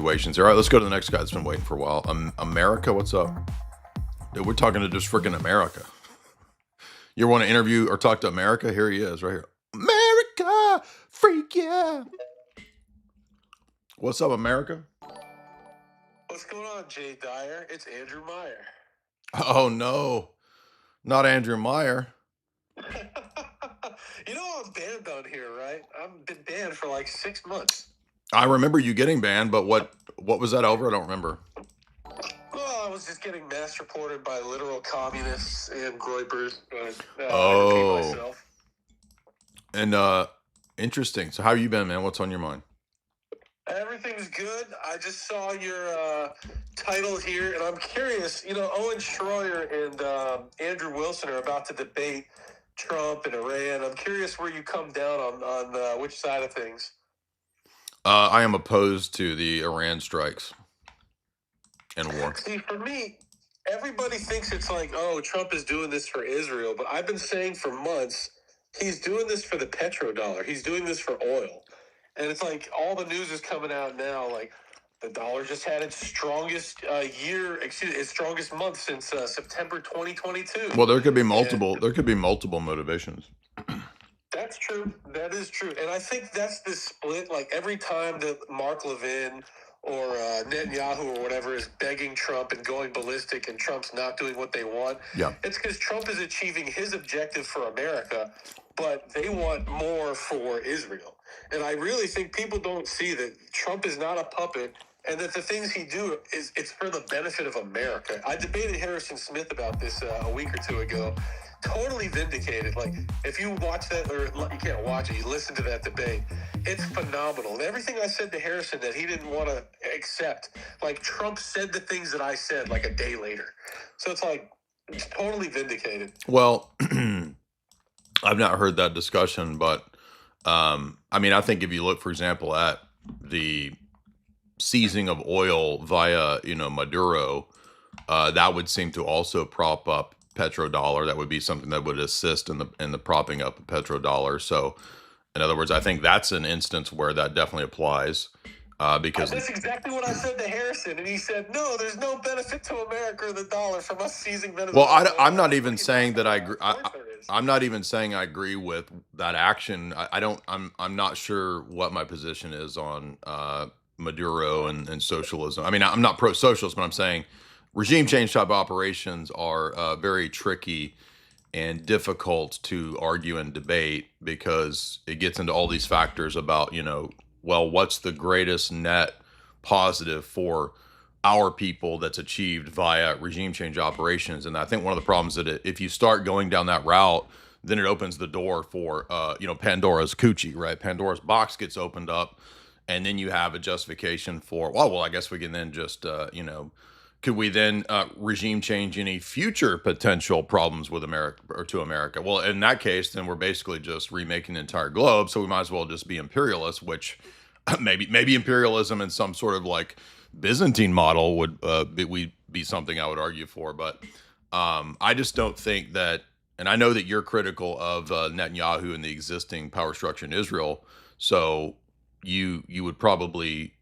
situations. All right, let's go to the next guy that's been waiting for a while. America, what's up? Dude, we're talking to just freaking America. You want to interview or talk to America? Here he is, right here. America, freak yeah. What's up, America? What's going on, Jay Dyer? It's Andrew Meyer. Oh no, not Andrew Meyer. You know I'm banned on here, right? I've been banned for like 6 months. I remember you getting banned, but what was that over? I don't remember. Well, I was just getting mass reported by literal communists and groypers, but I repeat Oh, myself. and interesting. So how you been, man? What's on your mind? Everything's good. I just saw your title here, and I'm curious. You know, Owen Schroyer and Andrew Wilson are about to debate Trump and Iran. I'm curious where you come down on which side of things. I am opposed to the Iran strikes and war. See, for me, everybody thinks it's like, oh, Trump is doing this for Israel, but I've been saying for months, he's doing this for the petrodollar. He's doing this for oil. And it's like all the news is coming out now, like the dollar just had its strongest its strongest month since September 2022. Well, there could be multiple. There could be multiple motivations. That's true. That is true. And I think that's the split. Like every time that Mark Levin or Netanyahu or whatever is begging Trump and going ballistic and Trump's not doing what they want, Yeah. it's because Trump is achieving his objective for America, but they want more for Israel. And I really think people don't see that Trump is not a puppet and that the things he do it's for the benefit of America. I debated Harrison Smith about this a week or two ago. Totally vindicated. Like, if you watch that, or you can't watch it, you listen to that debate, it's phenomenal. And everything I said to Harrison that he didn't want to accept, like, Trump said the things that I said, like, a day later. So it's like, it's totally vindicated. Well, I've not heard that discussion, but I mean, I think if you look, for example, at the seizing of oil via, Maduro, that would seem to also prop up petrodollar. That would be something that would assist in the propping up of petrodollar. So, in other words, I think that's an instance where that definitely applies. Because that's exactly what I said to Harrison, and he said, "No, there's no benefit to America or the dollar from us seizing Venezuela." Well, I'm not even saying that I agree. I'm not even saying I agree with that action. I don't. I'm not sure what my position is on Maduro and socialism. I mean, I'm not pro-socialist, but I'm saying regime change type operations are very tricky and difficult to argue and debate because it gets into all these factors about, well, what's the greatest net positive for our people that's achieved via regime change operations. And I think one of the problems that if you start going down that route, then it opens the door for, Pandora's coochie, right? Pandora's box gets opened up. And then you have a justification for, well, I guess we can then just, could we then regime change any future potential problems with America or to America? Well, in that case, then we're basically just remaking the entire globe. So we might as well just be imperialists, which maybe imperialism in some sort of like Byzantine model would be something I would argue for. But I just don't think that, and I know that you're critical of Netanyahu and the existing power structure in Israel. So you would probably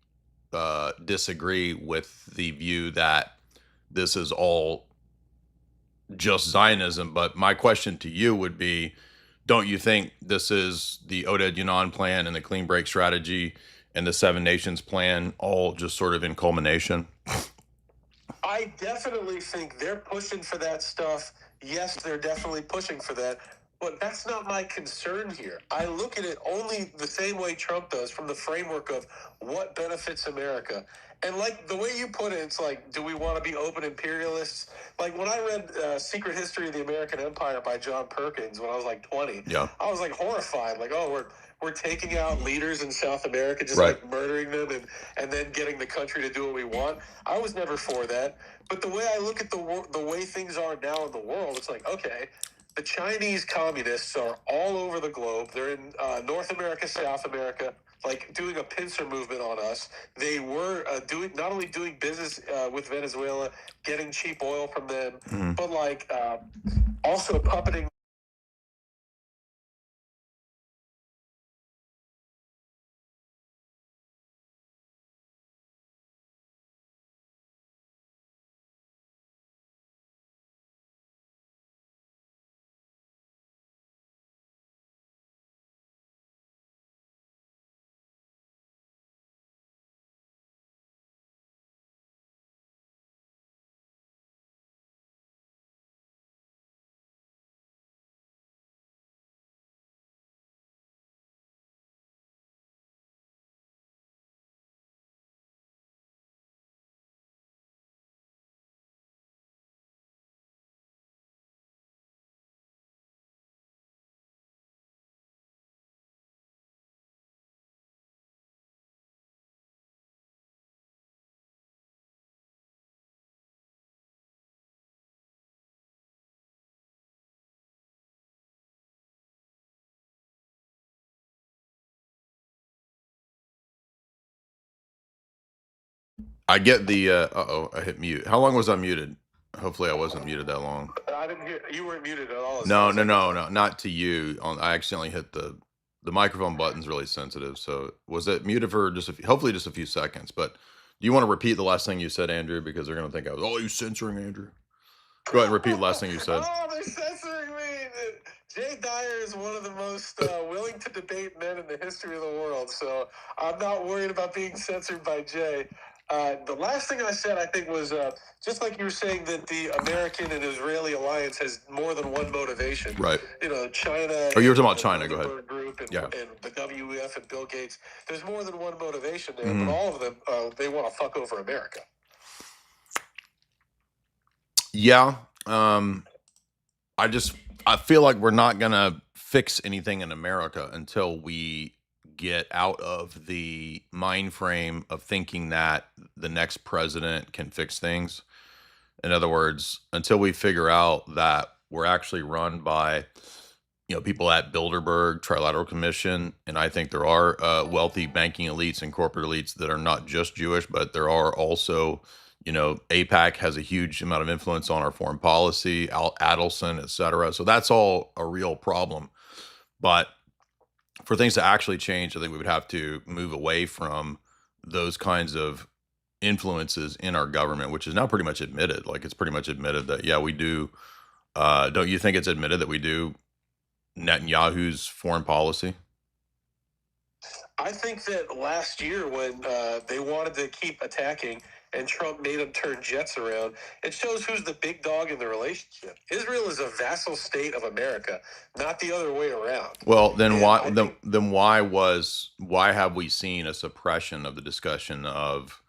disagree with the view that this is all just Zionism. But my question to you would be, don't you think this is the Oded Yunan plan and the clean break strategy and the Seven Nations plan all just sort of in culmination? I definitely think they're pushing for that stuff. Yes, they're definitely pushing for that. But that's not my concern here. I look at it only the same way Trump does, from the framework of what benefits America. And like the way you put it, it's like, do we want to be open imperialists? Like when I read Secret History of the American Empire by John Perkins when I was like 20, Yeah. I was like horrified. Like, oh, we're taking out leaders in South America, just Right. like murdering them and then getting the country to do what we want. I was never for that. But the way I look at the way things are now in the world, it's like, okay, the Chinese communists are all over the globe. They're in North America, South America, like doing a pincer movement on us. They were not only doing business with Venezuela, getting cheap oil from them, but like also puppeting I get the uh-oh, I hit mute. How long was I muted? Hopefully I wasn't muted that long. I didn't hear you weren't muted at all, as far No, as no, I can no, tell. no, not to you. I accidentally hit the microphone button's really sensitive. So was it muted for just hopefully just a few seconds? But do you want to repeat the last thing you said, Andrew? Because they're gonna think I was, oh, you censoring Andrew. Go ahead and repeat the last thing you said. Oh, they're censoring me. Jay Dyer is one of the most willing to debate men in the history of the world, so I'm not worried about being censored by Jay. The last thing I said, I think, was just like you were saying that the American and Israeli alliance has more than one motivation. Right. You know, China Oh, you were and talking about the China. Go ahead. Bilderberg Group Yeah. and the WEF and Bill Gates. There's more than one motivation there, Mhm. but all of them, they want to fuck over America. Yeah. I feel like we're not gonna fix anything in America until we get out of the mind frame of thinking that the next president can fix things. In other words, until we figure out that we're actually run by, people at Bilderberg Trilateral Commission, and I think there are wealthy banking elites and corporate elites that are not just Jewish, but there are also, APAC has a huge amount of influence on our foreign policy, Al Adelson, et cetera. So that's all a real problem. But for things to actually change, I think we would have to move away from those kinds of influences in our government, which is now pretty much admitted. Like it's pretty much admitted that, yeah, we do. Don't you think it's admitted that we do Netanyahu's foreign policy? I think that last year when they wanted to keep attacking and Trump made them turn jets around, it shows who's the big dog in the relationship. Israel is a vassal state of America, not the other way around. Well, then And why I then, think then why have we seen a suppression of the discussion of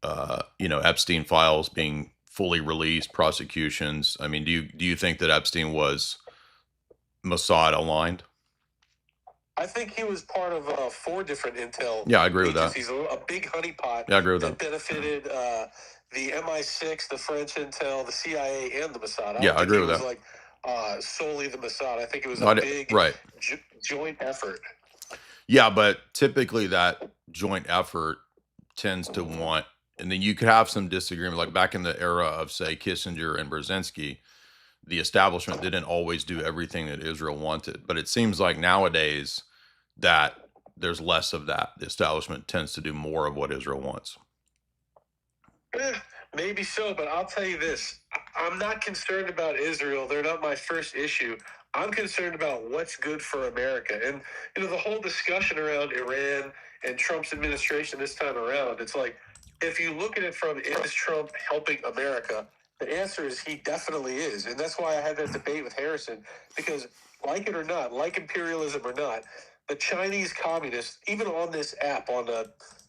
Epstein files being fully released, prosecutions? I mean, do you think that Epstein was Mossad aligned? I think he was part of 4 different intel Yeah, I agree with that. agencies, a big honeypot Yeah, I agree with that. that benefited the MI6, the French intel, the CIA, and the Mossad. I Yeah, don't I think agree it with was that. like solely the Mossad. I think it was No, a big right. joint effort. Yeah, but typically that joint effort tends to want, and then you could have some disagreement, like back in the era of, say, Kissinger and Brzezinski, the establishment didn't always do everything that Israel wanted. But it seems like nowadays that there's less of that. The establishment tends to do more of what Israel wants. Eh, maybe so, but I'll tell you this. I'm not concerned about Israel. They're not my first issue. I'm concerned about what's good for America. And, the whole discussion around Iran and Trump's administration this time around, it's like, if you look at it from, is Trump helping America? The answer is he definitely is. And that's why I had that debate with Harrison, because like it or not, like imperialism or not, the Chinese communists, even on this app, on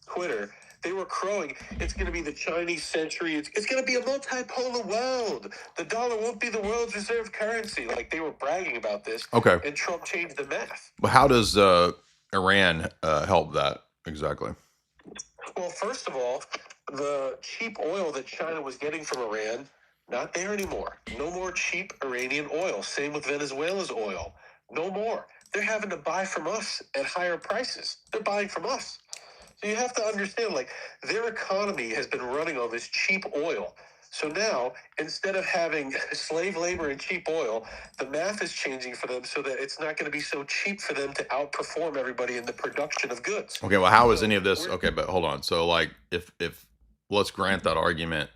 Twitter, they were crowing, it's going to be the Chinese century. It's going to be a multipolar world. The dollar won't be the world's reserve currency. Like they were bragging about this, Okay. and Trump changed the math. But how does Iran help that exactly? Well, first of all, the cheap oil that China was getting from Iran, not there anymore. No more cheap Iranian oil. Same with Venezuela's oil. No more. They're having to buy from us at higher prices. They're buying from us. So you have to understand, like, their economy has been running on this cheap oil. So now, instead of having slave labor and cheap oil, the math is changing for them so that it's not going to be so cheap for them to outperform everybody in the production of goods. Okay, well, how is So any of this okay? But hold on. So, like, if let's grant that argument,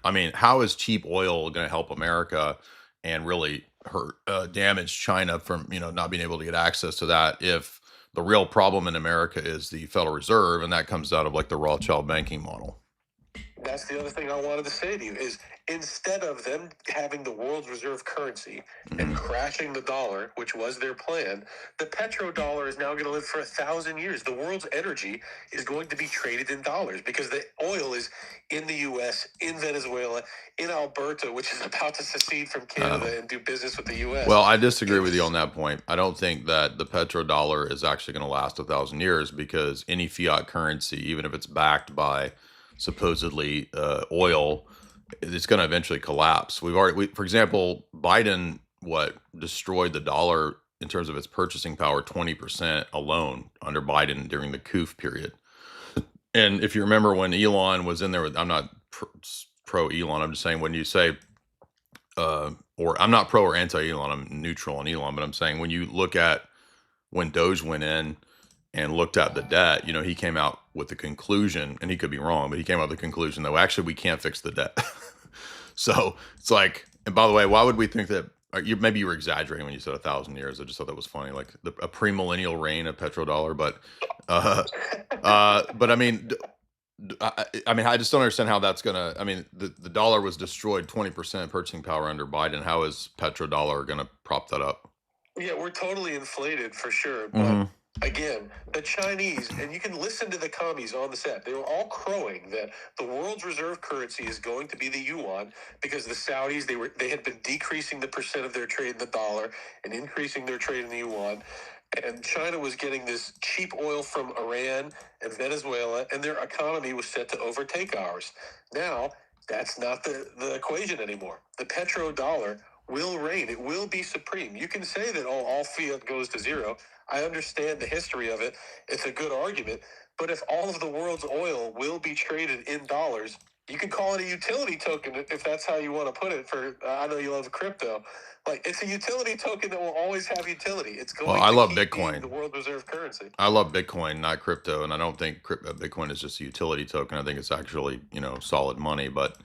I mean, how is cheap oil going to help America and really hurt damage China from not being able to get access to that? If the real problem in America is the Federal Reserve, and that comes out of like the Rothschild banking model. That's the other thing I wanted to say to you is instead of them having the world's reserve currency and crashing the dollar, which was their plan, the petrodollar is now going to live for 1,000 years. The world's energy is going to be traded in dollars because the oil is in the U.S., in Venezuela, in Alberta, which is about to secede from Canada and do business with the U.S. Well, I disagree with you on that point. I don't think that the petrodollar is actually going to last 1,000 years because any fiat currency, even if it's backed by supposedly oil, it's going to eventually collapse. For example, Biden, destroyed the dollar in terms of its purchasing power 20% alone under Biden during the COOF period. And if you remember when Elon was in there with, I'm not pro Elon. I'm just saying when you say, or I'm not pro or anti Elon. I'm neutral on Elon, but I'm saying when you look at when Doge went in and looked at the debt, he came out with the conclusion, and he could be wrong, but he came out with the conclusion that, well, actually we can't fix the debt. So it's like, and by the way, why would we think that? Maybe you were exaggerating when you said 1,000 years. I just thought that was funny, like a premillennial reign of petrodollar. Uh, but I mean, I mean, I just don't understand how that's gonna. I mean, the dollar was destroyed 20% purchasing power under Biden. How is petrodollar gonna prop that up? Yeah, we're totally inflated for sure. But Hmm. again, the Chinese, and you can listen to the commies on the set, they were all crowing that the world's reserve currency is going to be the yuan because the Saudis, they had been decreasing the percent of their trade in the dollar and increasing their trade in the yuan. And China was getting this cheap oil from Iran and Venezuela, and their economy was set to overtake ours. Now, that's not the equation anymore. The petrodollar will reign. It will be supreme. You can say that, oh, all fiat goes to zero. I understand the history of it. It's a good argument. But if all of the world's oil will be traded in dollars, you can call it a utility token if that's how you want to put it. For I know you love crypto. Like, it's a utility token that will always have utility. It's Well, going I to love keep being the Bitcoin. world reserve currency. I love Bitcoin, not crypto, and I don't think Bitcoin is just a utility token. I think it's actually, solid money. But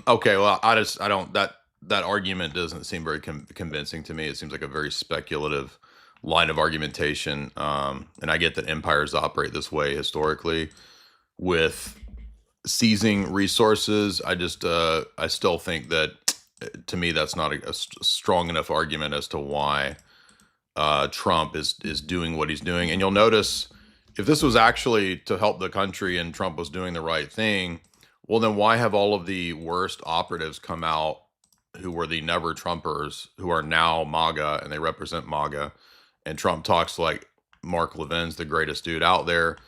okay, well, I don't that argument doesn't seem very convincing to me. It seems like a very speculative line of argumentation. And I get that empires operate this way historically with seizing resources. I still think that, to me, that's not a strong enough argument as to why Trump is doing what he's doing. And you'll notice, if this was actually to help the country and Trump was doing the right thing, well, then why have all of the worst operatives come out who were the never Trumpers, who are now MAGA and they represent MAGA? And Trump talks like Mark Levin's the greatest dude out there.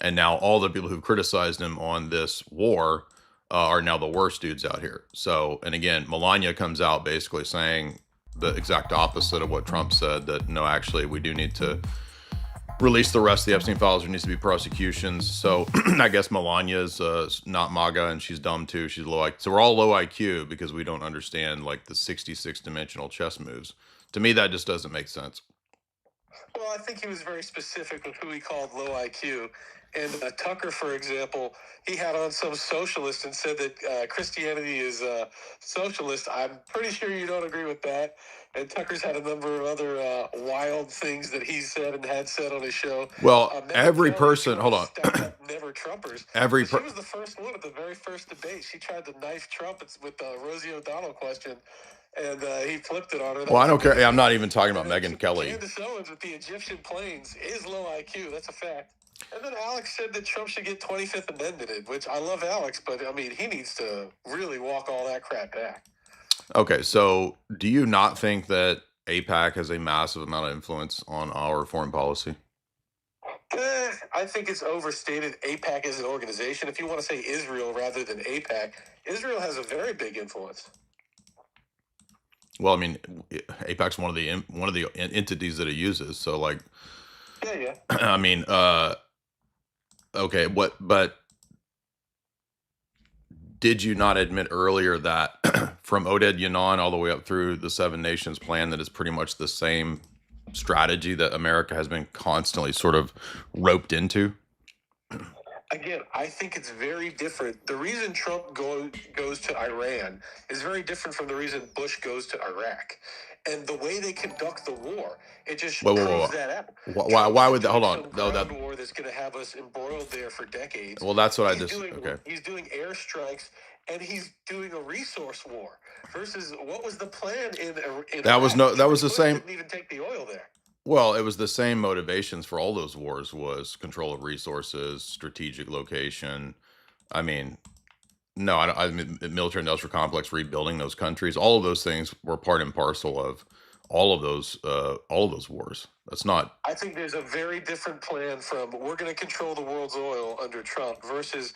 And now all the people who've criticized him on this war are now the worst dudes out here. So, and again, Melania comes out basically saying the exact opposite of what Trump said, that no, actually, we do need to release the rest of the Epstein files. There needs to be prosecutions. So I guess Melania's not MAGA, and she's dumb too. She's low IQ. So we're all low IQ because we don't understand like the 66 dimensional chess moves. To me, that just doesn't make sense. Well, I think he was very specific with who he called low IQ. And Tucker, for example, he had on some socialist and said that Christianity is socialist. I'm pretty sure you don't agree with that. And Tucker's had a number of other wild things that he said and had said on his show. Well, Megyn every Kelly person, tried hold to on, stack up never Trumpers. every She per, was the first one at the very first debate. She tried to knife Trump with the Rosie O'Donnell question, and he flipped it on her. That well, I was a don't big care. I'm thing. not even talking And about then Megyn Kelly. Candace Owens with the Egyptian planes is low IQ. That's a fact. And then Alex said that Trump should get 25th Amendment, which I love Alex, but I mean, he needs to really walk all that crap back. Okay, so do you not think that APAC has a massive amount of influence on our foreign policy? I think it's overstated APAC as an organization. If you want to say Israel rather than APAC, Israel has a very big influence. Well, I mean, APAC's one of the entities that it uses. So, like, Yeah, yeah. I mean, okay, but did you not admit earlier that from Oded Yanon all the way up through the Seven Nations plan, that is pretty much the same strategy that America has been constantly sort of roped into? Again, I think it's very different. The reason Trump goes to Iran is very different from the reason Bush goes to Iraq. And the way they conduct the war, it just Whoa, whoa, proves whoa. that out. Why? Trump Why isn't would that? Hold doing on. some No, ground war that's going to have us embroiled there for decades. well, that's what I He's just. doing Okay. he's doing airstrikes, and he's doing a resource war. Versus, what was the plan in That was Iraq? no. That was George the Bush same. didn't even take the oil there. Well, it was the same motivations for all those wars: was control of resources, strategic location. I mean, no, I mean, military industrial complex, rebuilding those countries. All of those things were part and parcel of all of those wars. That's not. I think there's a very different plan from we're going to control the world's oil under Trump versus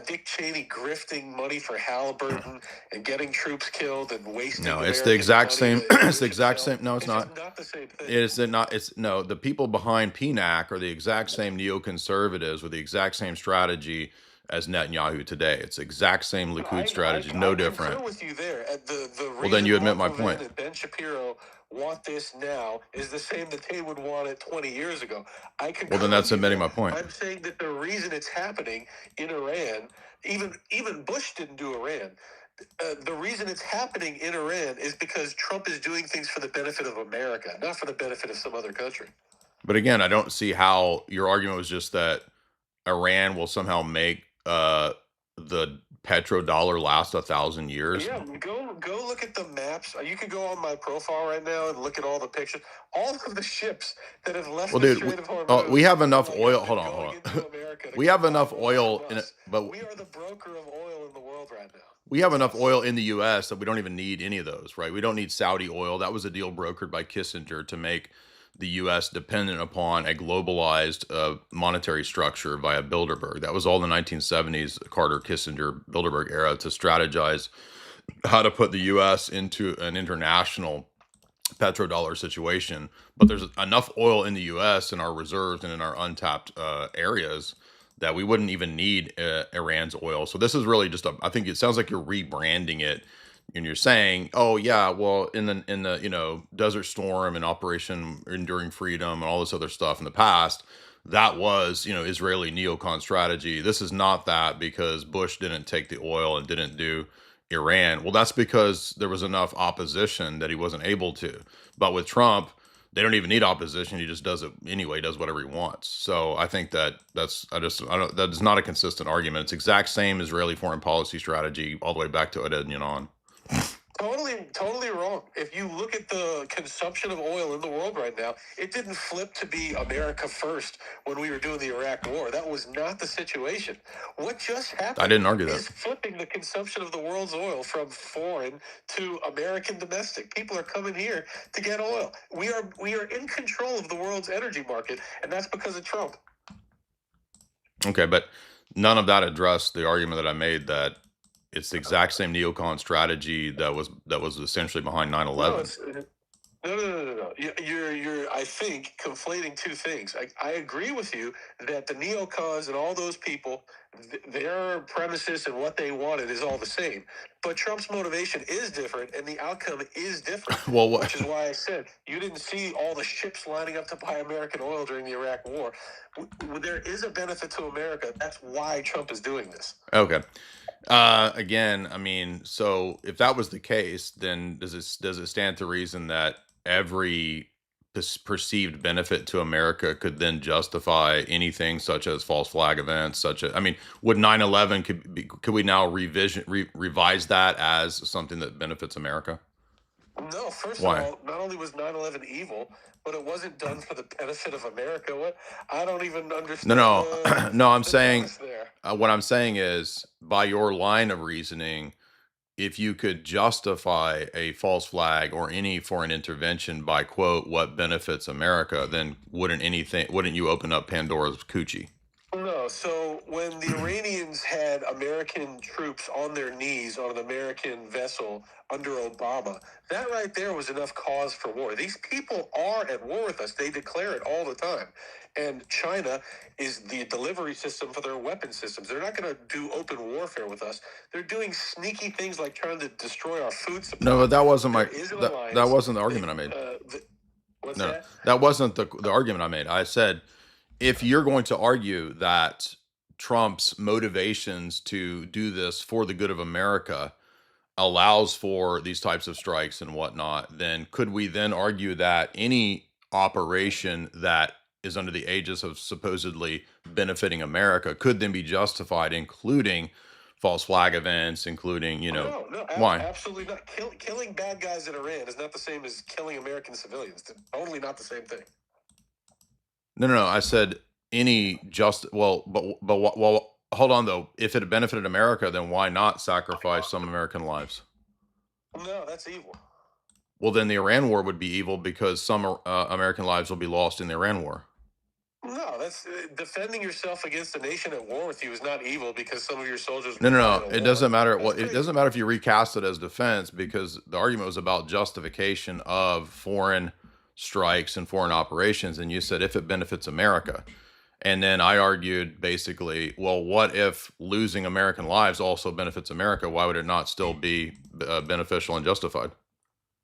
Dick Cheney grifting money for Halliburton and getting troops killed and wasting No, it's the American exact money same. to It's the enrich exact himself. same. No, it's It's just not. not the same thing. Is it not? It's no. The people behind PNAC are the exact same neoconservatives with the exact same strategy as Netanyahu today. It's the exact same Likud strategy, no I different. concur with you there. The Well, then reason you admit Mark my Levin point. and Ben Shapiro want this now is the same that they would want it 20 years ago. I Well, then concur with that's you admitting there. my point. I'm saying that the reason it's happening in Iran, even Bush didn't do Iran. The reason it's happening in Iran is because Trump is doing things for the benefit of America, not for the benefit of some other country. But again, I don't see how your argument was just that Iran will somehow make the petrodollar last 1,000 years. Yeah, go look at the maps. You could go on my profile right now and look at all the pictures. All of the ships that have left Well, the dude, Strait of we Hormuz, have enough have oil. been Hold on, going hold into on. America to We come have buy enough oil oil from in it, us. but We are the broker of oil in the world right now. we have It's enough us. oil in the U.S. that we don't even need any of those, right? We don't need Saudi oil. That was a deal brokered by Kissinger to make the U.S. dependent upon a globalized monetary structure via Bilderberg. That was all the 1970s Carter Kissinger Bilderberg era to strategize how to put the U.S. into an international petrodollar situation. But there's enough oil in the U.S. in our reserves and in our untapped areas that we wouldn't even need Iran's oil. So this is really just a. I think it sounds like you're rebranding it, and you're saying, "Oh yeah, well in the Desert Storm and Operation Enduring Freedom and all this other stuff in the past." That was, Israeli neocon strategy. This is not that because Bush didn't take the oil and didn't do Iran. Well, that's because there was enough opposition that he wasn't able to. But with Trump, they don't even need opposition. He just does it anyway, does whatever he wants. So I think I don't, that is not a consistent argument. It's exact same Israeli foreign policy strategy all the way back to Oded Yanon. Totally wrong. If you look at the consumption of oil in the world right now, it didn't flip to be America first when we were doing the Iraq War. That was not the situation. What just I happened didn't argue that. is flipping the consumption of the world's oil from foreign to American domestic. People are coming here to get oil. We are in control of the world's energy market, and that's because of Trump. Okay, but none of that addressed the argument that I made that it's the exact same neocon strategy that was essentially behind nine No, eleven. no. You're I think conflating two things. I agree with you that the neocons and all those people, their premises and what they wanted is all the same. But Trump's motivation is different, and the outcome is different. Well, Which is why I said you didn't see all the ships lining up to buy American oil during the Iraq War. There is a benefit to America. That's why Trump is doing this. okay. Again, I mean, so if that was the case, then does it stand to reason that every perceived benefit to America could then justify anything such as false flag events, such as, I mean, would 9/11 could we now revise that as something that benefits America? No, first of Why? all, not only was 9/11 evil, but it wasn't done for the benefit of America. What? I don't even No, understand no, no. I'm the saying premise there. what I'm saying is by your line of reasoning, if you could justify a false flag or any foreign intervention by quote what benefits America, then wouldn't you open up Pandora's coochie? No, so when the Iranians had American troops on their knees on an American vessel under Obama, that right there was enough cause for war. These people are at war with us. They declare it all the time. And China is the delivery system for their weapon systems. They're not going to do open warfare with us. They're doing sneaky things like trying to destroy our food No, supply. but that wasn't There my is an that alliance. wasn't the They, argument I made. what's No, that? that wasn't the argument I made. I said if you're going to argue that Trump's motivations to do this for the good of America allows for these types of strikes and whatnot, then could we then argue that any operation that is under the aegis of supposedly benefiting America could then be justified, including false flag events, including, No, why? absolutely not. Killing bad guys in Iran is not the same as killing American civilians. It's totally not the same thing. No, no, no. I said any just well, hold on though. If it had benefited America, then why not sacrifice some American lives? No, that's evil. Well, then the Iran war would be evil because some American lives will be lost in the Iran war. No, that's defending yourself against a nation at war with you is not evil because some of your soldiers No, would no, die no. in a It war. doesn't matter. Well, That's it crazy. doesn't matter if you recast it as defense because the argument was about justification of foreign strikes and foreign operations. And you said if it benefits America. And then I argued basically, well, what if losing American lives also benefits America? Why would it not still be beneficial and justified?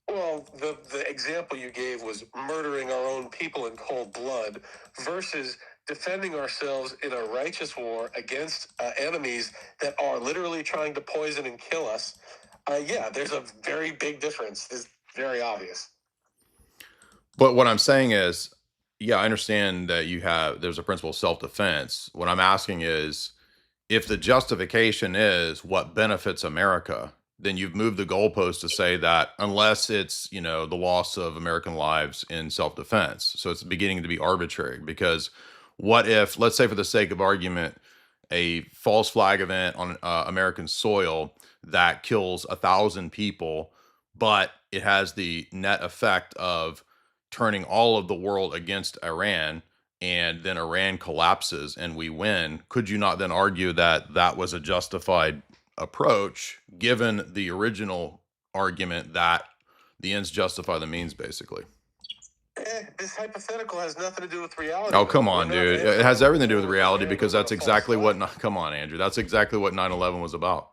Well, the example you gave was murdering our own people in cold blood versus defending ourselves in a righteous war against enemies that are literally trying to poison and kill us. Yeah, there's a very big difference. It's very obvious. But what I'm saying is, yeah, I understand that there's a principle of self defense. What I'm asking is, if the justification is what benefits America, then you've moved the goalpost to say that unless it's, the loss of American lives in self-defense. So it's beginning to be arbitrary because what if, let's say for the sake of argument, a false flag event on American soil that kills 1,000 people, but it has the net effect of turning all of the world against Iran, and then Iran collapses and we win, could you not then argue that that was a justified approach given the original argument that the ends justify the means, basically? This hypothetical has nothing to do with reality, Oh, though. come We're on, not dude. It has entering a everything to do with war with reality Iran because over a that's false exactly flag. come on, Andrew. That's exactly what 9/11 was about.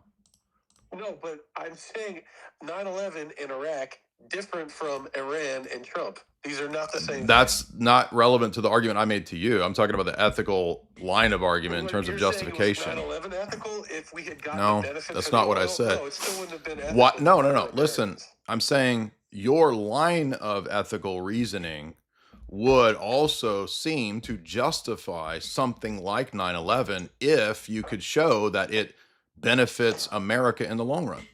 No, but I'm saying 9/11 in Iraq different from Iran and Trump. These are not the same thing. That's not relevant to the argument I made to you. I'm talking about the ethical line of argument in What terms of you're saying it was justification. 9/11 ethical if we had gotten the No, benefit for that's the not what I oil? said. No, it still wouldn't have been What? ethical to No, no, murder no. Listen, Americans. I'm saying your line of ethical reasoning would also seem to justify something like 9/11 if you could show that it benefits America in the long run.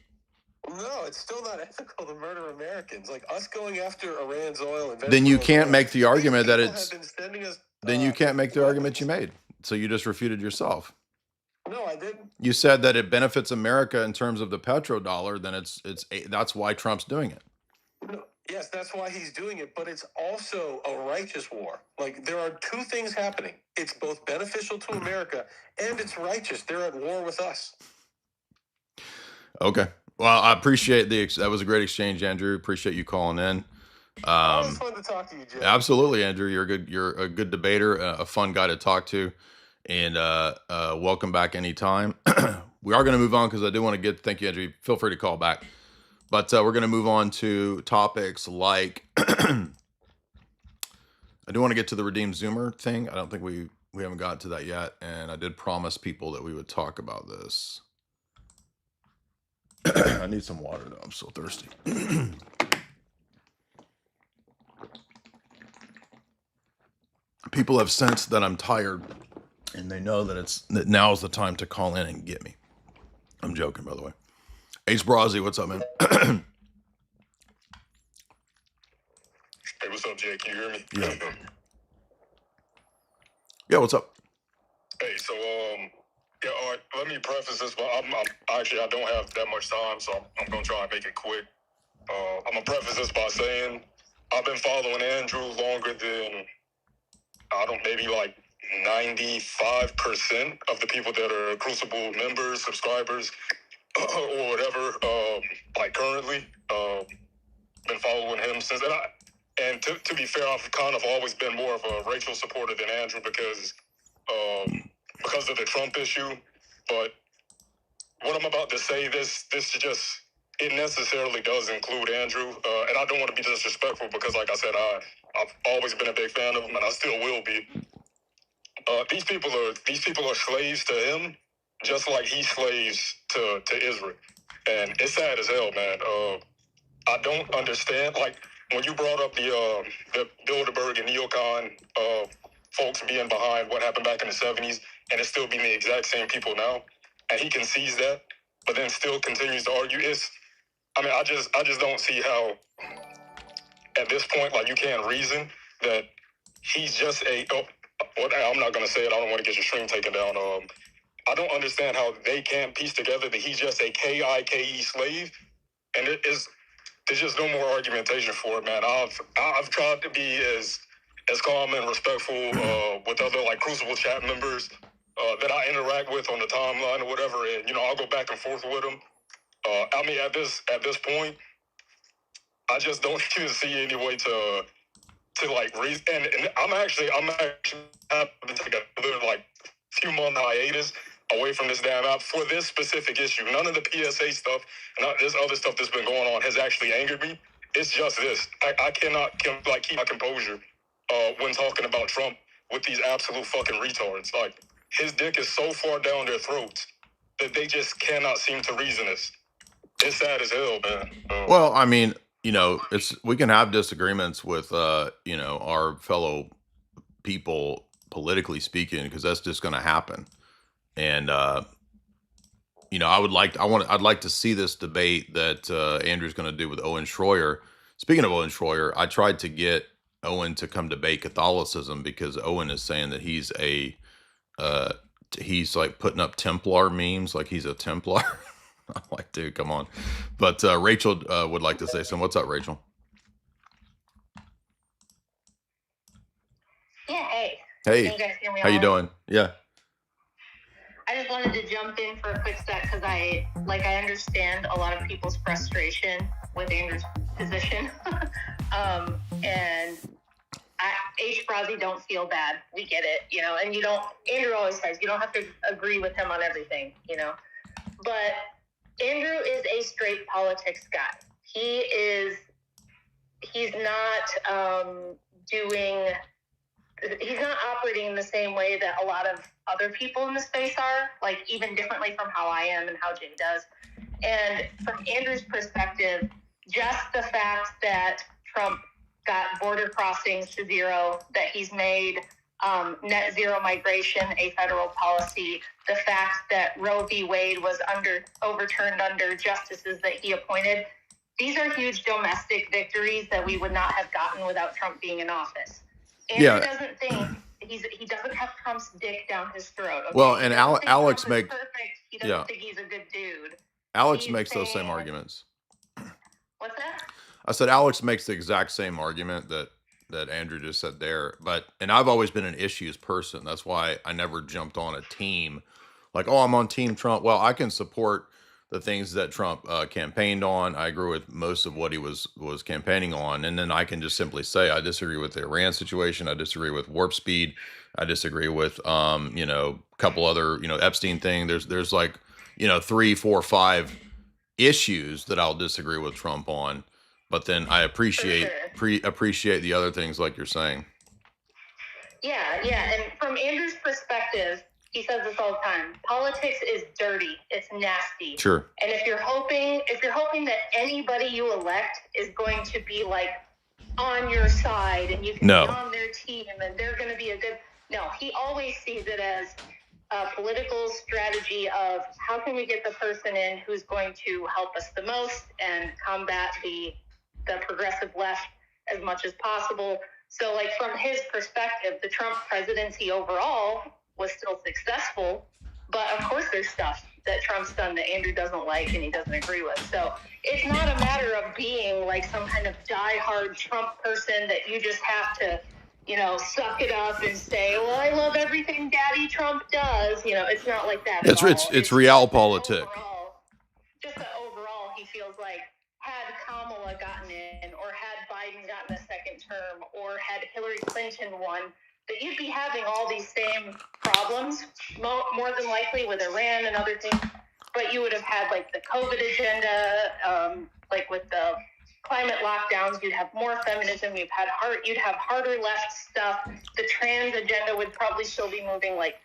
No, it's still not ethical to murder Americans. Like us going after Iran's oil and Then you Venezuela's can't oil. make the These argument that people have it's been sending us then you can't make the argument you weapons. made. So you just refuted yourself. No, I didn't. You said that it benefits America in terms of the petrodollar, then that's why Trump's doing it. No, yes, that's why he's doing it, but it's also a righteous war. Like there are two things happening. It's both beneficial to America and it's righteous. They're at war with us. Okay. Well, I appreciate that was a great exchange, Andrew. Appreciate you calling in. Always Um, fun to talk to you, Jay. Absolutely, Andrew. You're a good debater, a fun guy to talk to, and welcome back anytime. We are going to move on because I do want to thank you, Andrew. Feel free to call back, but we're going to move on to topics like I do want to get to the redeemed Zoomer thing. I don't think we haven't got to that yet, and I did promise people that we would talk about this. I need some water though. I'm so thirsty. People have sensed that I'm tired, and they know that now is the time to call in and get me. I'm joking, by the way. Ace Brazzi, what's up, man? Hey, what's up, Jay? Can you hear me? Yeah. Yeah, what's up? Hey, so yeah, all right. Let me preface this, but I don't have that much time, so I'm gonna try and make it quick. I'm gonna preface this by saying I've been following Andrew longer than maybe like 95% of the people that are Crucible members, subscribers, or whatever. Like currently, been following him since then. And to be fair, I've kind of always been more of a Rachel supporter than Andrew because of the Trump issue. But what I'm about to say, this just it necessarily does include Andrew, and I don't want to be disrespectful because, like I said, I've always been a big fan of him, and I still will be. These people are slaves to him, just like he's slaves to Israel, and it's sad as hell, man. I don't understand. Like when you brought up the Bilderberg and neocon folks being behind what happened back in the '70s, and it still being the exact same people now, and he concedes that, but then still continues to argue. I just don't see how at this point, like you can't reason that he's just I'm not gonna say it. I don't want to get your stream taken down. I don't understand how they can't piece together that he's just a KIKE slave, and it is there's just no more argumentation for it, man. I've tried to be as calm and respectful with other like Crucible chat members that I interact with on the timeline or whatever, and I'll go back and forth with them. I mean, at this point, I just don't even see any way to like reason. And I'm actually having to take a like few month hiatus away from this damn app for this specific issue. None of the PSA stuff and this other stuff that's been going on has actually angered me. It's just this. I cannot like keep my composure when talking about Trump with these absolute fucking retards. Like, his dick is so far down their throats that they just cannot seem to reason this. It's sad as hell, man. Well, I mean, we can have disagreements with our fellow people politically speaking, because that's just going to happen. And I'd like to see this debate that Andrew's going to do with Owen Schroyer. Speaking of Owen Schroyer, I tried to get Owen to come debate Catholicism, because Owen is saying that he's like putting up Templar memes, like he's a Templar. I'm like, dude, come on. But Rachel would like to say something. What's up, Rachel? Yeah, hey. Hey, Can you guys hear me how you doing? Yeah. I just wanted to jump in for a quick sec because I understand a lot of people's frustration with Andrew's position. And H. Brazzi, don't feel bad. We get it, and Andrew always says you don't have to agree with him on everything, But Andrew is a straight politics guy. He's not he's not operating in the same way that a lot of other people in the space are, like even differently from how I am and how Jay does. And from Andrew's perspective, just the fact that Trump got border crossings to zero, that he's made net zero migration a federal policy, the fact that Roe v. Wade was overturned under justices that he appointed, these are huge domestic victories that we would not have gotten without Trump being in office. Andrew doesn't think he doesn't have Trump's dick down his throat. Okay? Well, and Alex makes perfect. He doesn't think he's a good dude. Alex makes those same arguments. What's that? I said Alex makes the exact same argument that Andrew just said there. And I've always been an issues person. That's why I never jumped on a team like, oh, I'm on Team Trump. Well, I can support the things that Trump campaigned on. I agree with most of what he was campaigning on. And then I can just simply say, I disagree with the Iran situation. I disagree with warp speed. I disagree with, a couple other, Epstein thing. There's like, 3, 4, 5 issues that I'll disagree with Trump on. But then I appreciate the other things like you're saying. Yeah. And from Andrew's perspective, he says this all the time. Politics is dirty. It's nasty. Sure. And if you're hoping that anybody you elect is going to be like on your side and you can be on their team and they're going to be he always sees it as a political strategy of how can we get the person in who's going to help us the most and combat the progressive left as much as possible. So like from his perspective, the Trump presidency overall was still successful, but of course there's stuff that Trump's done that Andrew doesn't like and he doesn't agree with. So it's not a matter of being like some kind of diehard Trump person that you just have to, suck it up and say, well, I love everything Daddy Trump does. It's not like that. It's real politics. Just that overall he feels like had Kamala gotten in or had Biden gotten a second term or had Hillary Clinton won, that you'd be having all these same problems, more than likely with Iran and other things, but you would have had like the COVID agenda, like with the climate lockdowns, you'd have more feminism, you'd have harder left stuff, the trans agenda would probably still be moving. Like,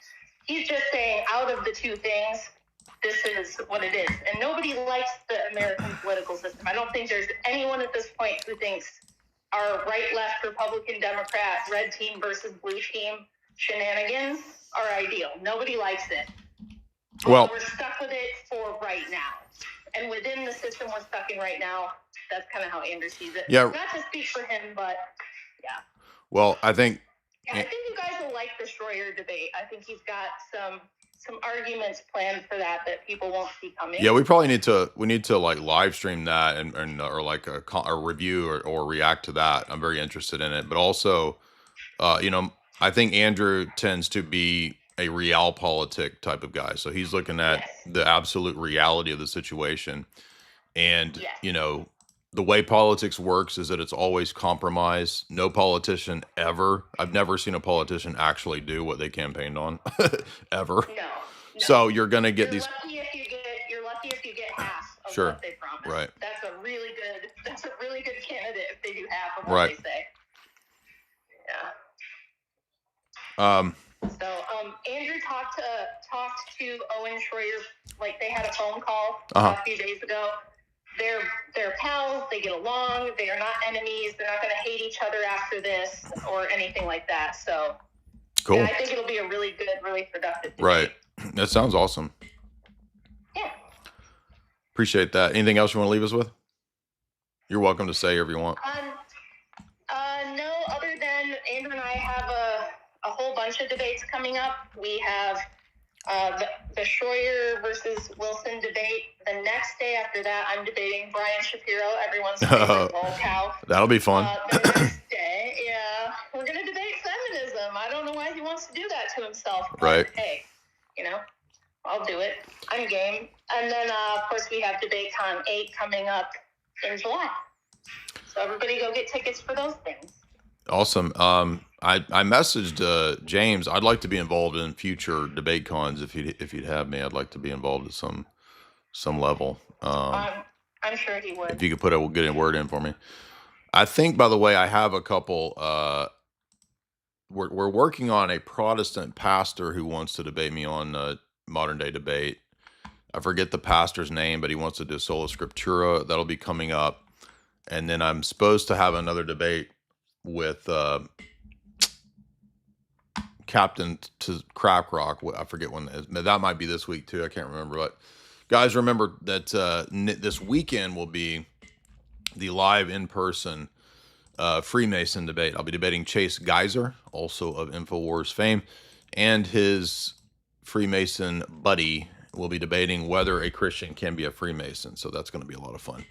he's just saying out of the two things, this is what it is. And nobody likes the American political system. I don't think there's anyone at this point who thinks our right, left, Republican, Democrat, red team versus blue team shenanigans are ideal. Nobody likes it. But we're stuck with it for right now. And within the system we're stuck in right now, that's kind of how Andrew sees it. Yeah. Not to speak for him, but yeah. Well, I think... Yeah, I think you guys will like the Schroyer debate. I think he's got some some arguments planned for that people won't see coming. Yeah, we need to like live stream that and or like a review or react to that. I'm very interested in it, but also, you know, I think Andrew tends to be a realpolitik type of guy. So he's looking at Yes. the absolute reality of the situation. And, Yes. you know, the way politics works is that it's always compromise. No politician ever, I've never seen a politician actually do what they campaigned on ever. No. So you're going to get You're these. You're lucky if you get half of Sure. what they promise. Right. That's a really good candidate if they do half of what Right. they say. Yeah. Andrew talked to Owen Schroyer, like they had a phone call Uh-huh. a few days ago. They're pals. They get along. They are not enemies. They're not going to hate each other after this or anything like that. So, Cool. yeah, I think it'll be a really good, really productive debate. Right. That sounds awesome. Yeah. Appreciate that. Anything else you want to leave us with? You're welcome to say whatever you want. No, other than Andrew and I have a whole bunch of debates coming up. We have the Schroyer versus Wilson debate. The next day after that, I'm debating Brian Shapiro, everyone's favorite lol cow. That'll be fun. The next day, yeah, we're going to debate feminism. I don't know why he wants to do that to himself. But right. Hey, you know, I'll do it. I'm game. And then, of course, we have DebateCon 8 coming up in July. So everybody go get tickets for those things. Awesome. I messaged James. I'd like to be involved in future debate cons if you'd have me. I'd like to be involved at some level. I'm sure he would. If you could put a good word in for me. I think, by the way, I have a couple. We're working on a Protestant pastor who wants to debate me on modern day debate. I forget the pastor's name, but he wants to do Sola Scriptura. That'll be coming up. And then I'm supposed to have another debate with Captain to Crack Rock. I forget when that is. That might be this week too. I can't remember. But guys, remember that this weekend will be the live in-person Freemason debate. I'll be debating Chase Geyser, also of InfoWars fame, and his Freemason buddy will be debating whether a Christian can be a Freemason. So that's going to be a lot of fun.